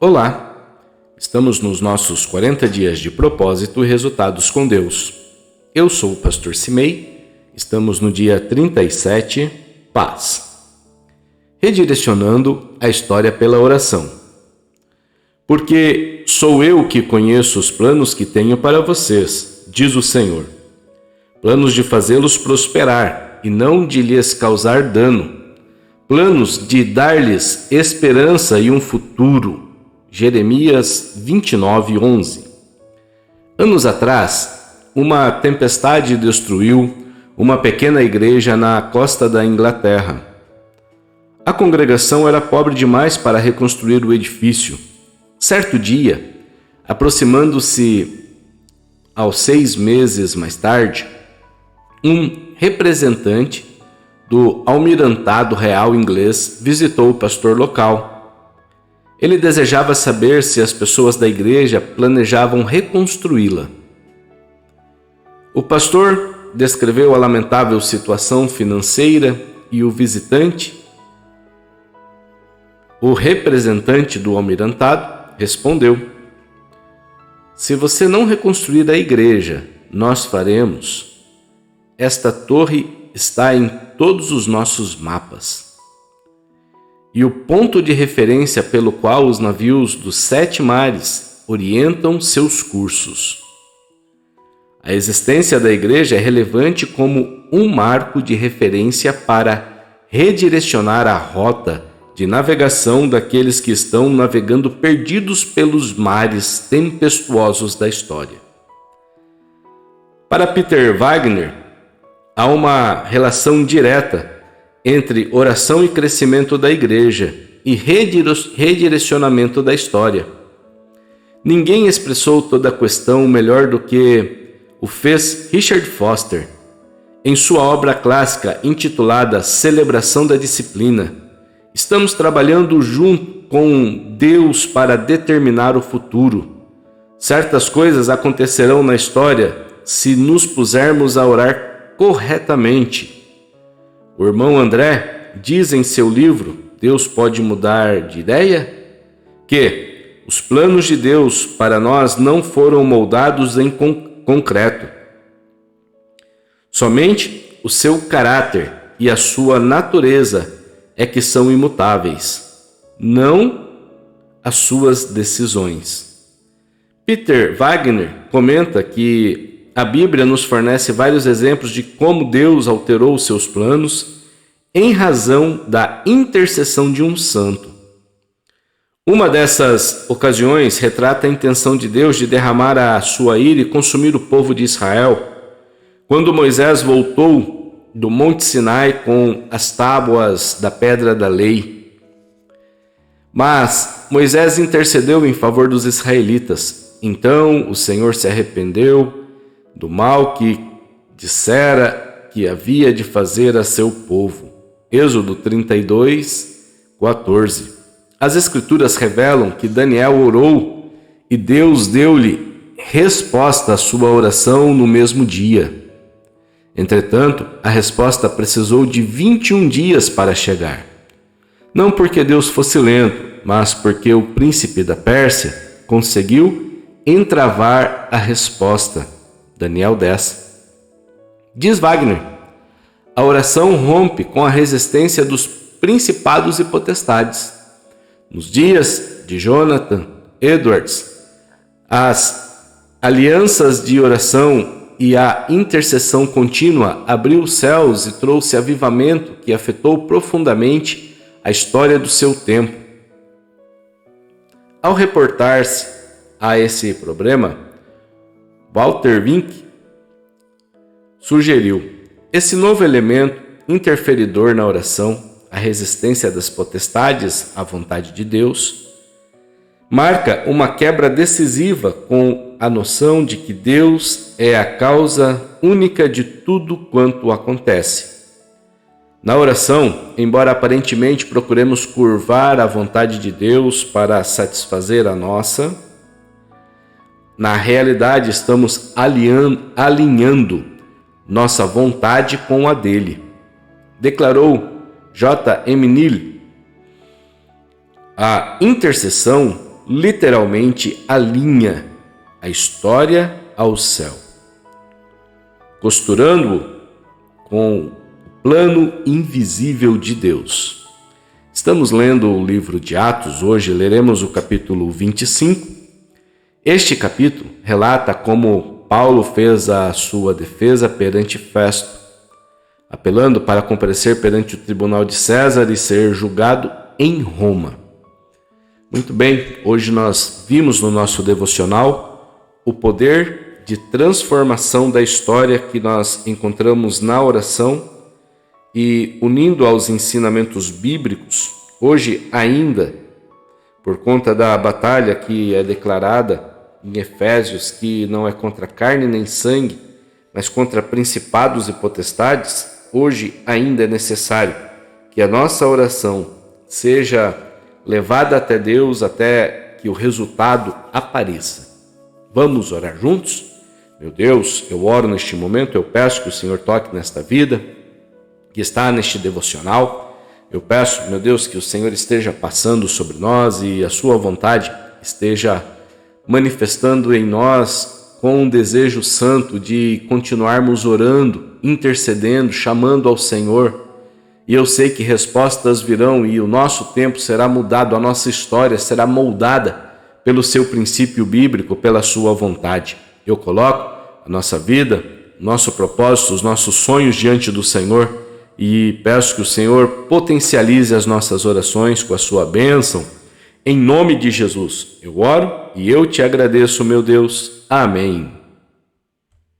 Olá, estamos nos nossos 40 dias de propósito e resultados com Deus. Eu sou o pastor Simei, estamos no dia 37, Paz. Redirecionando a história pela oração. Porque sou eu que conheço os planos que tenho para vocês, diz o Senhor. Planos de fazê-los prosperar e não de lhes causar dano. Planos de dar-lhes esperança e um futuro. Jeremias 29:11. Anos atrás, uma tempestade destruiu uma pequena igreja na costa da Inglaterra. A congregação era pobre demais para reconstruir o edifício. Certo dia, aproximando-se aos 6 meses mais tarde, um representante do Almirantado Real Inglês visitou o pastor local. Ele desejava saber se as pessoas da igreja planejavam reconstruí-la. O pastor descreveu a lamentável situação financeira e o representante do almirantado, respondeu: "Se você não reconstruir a igreja, nós faremos. Esta torre está em todos os nossos mapas. E o ponto de referência pelo qual os navios dos 7 mares orientam seus cursos. A existência da igreja é relevante como um marco de referência para redirecionar a rota de navegação daqueles que estão navegando perdidos pelos mares tempestuosos da história." Para Peter Wagner, há uma relação direta entre oração e crescimento da igreja e redirecionamento da história. Ninguém expressou toda a questão melhor do que o fez Richard Foster, em sua obra clássica intitulada Celebração da Disciplina. Estamos trabalhando junto com Deus para determinar o futuro. Certas coisas acontecerão na história se nos pusermos a orar corretamente. O irmão André diz em seu livro Deus pode mudar de ideia? Que os planos de Deus para nós não foram moldados em concreto. Somente o seu caráter e a sua natureza é que são imutáveis, não as suas decisões. Peter Wagner comenta que a Bíblia nos fornece vários exemplos de como Deus alterou os seus planos em razão da intercessão de um santo. Uma dessas ocasiões retrata a intenção de Deus de derramar a sua ira e consumir o povo de Israel, quando Moisés voltou do Monte Sinai com as tábuas da pedra da lei. Mas Moisés intercedeu em favor dos israelitas. Então o Senhor se arrependeu do mal que dissera que havia de fazer a seu povo. Êxodo 32:14. As Escrituras revelam que Daniel orou e Deus deu-lhe resposta à sua oração no mesmo dia. Entretanto, a resposta precisou de 21 dias para chegar. Não porque Deus fosse lento, mas porque o príncipe da Pérsia conseguiu entravar a resposta. Daniel 10. Diz Wagner, a oração rompe com a resistência dos principados e potestades. Nos dias de Jonathan Edwards, as alianças de oração e a intercessão contínua abriu os céus e trouxe avivamento que afetou profundamente a história do seu tempo. Ao reportar-se a esse problema, Walter Wink sugeriu: esse novo elemento interferidor na oração, a resistência das potestades à vontade de Deus, marca uma quebra decisiva com a noção de que Deus é a causa única de tudo quanto acontece. Na oração, embora aparentemente procuremos curvar a vontade de Deus para satisfazer a nossa, na realidade estamos alinhando nossa vontade com a dele. Declarou J. M. Neal: a intercessão literalmente alinha a história ao céu, costurando-o com o plano invisível de Deus. Estamos lendo o livro de Atos, hoje leremos o capítulo 25. Este capítulo relata como Paulo fez a sua defesa perante Festo, apelando para comparecer perante o tribunal de César e ser julgado em Roma. Muito bem, hoje nós vimos no nosso devocional o poder de transformação da história que nós encontramos na oração e, unindo aos ensinamentos bíblicos, hoje ainda, por conta da batalha que é declarada em Efésios, que não é contra carne nem sangue, mas contra principados e potestades, hoje ainda é necessário que a nossa oração seja levada até Deus até que o resultado apareça. Vamos orar juntos? Meu Deus, eu oro neste momento, eu peço que o Senhor toque nesta vida que está neste devocional. Eu peço, meu Deus, que o Senhor esteja passando sobre nós e a sua vontade esteja manifestando em nós com um desejo santo de continuarmos orando, intercedendo, chamando ao Senhor. E eu sei que respostas virão e o nosso tempo será mudado, a nossa história será moldada pelo seu princípio bíblico, pela sua vontade. Eu coloco a nossa vida, nosso propósito, os nossos sonhos diante do Senhor e peço que o Senhor potencialize as nossas orações com a sua bênção. Em nome de Jesus, eu oro e eu te agradeço, meu Deus. Amém.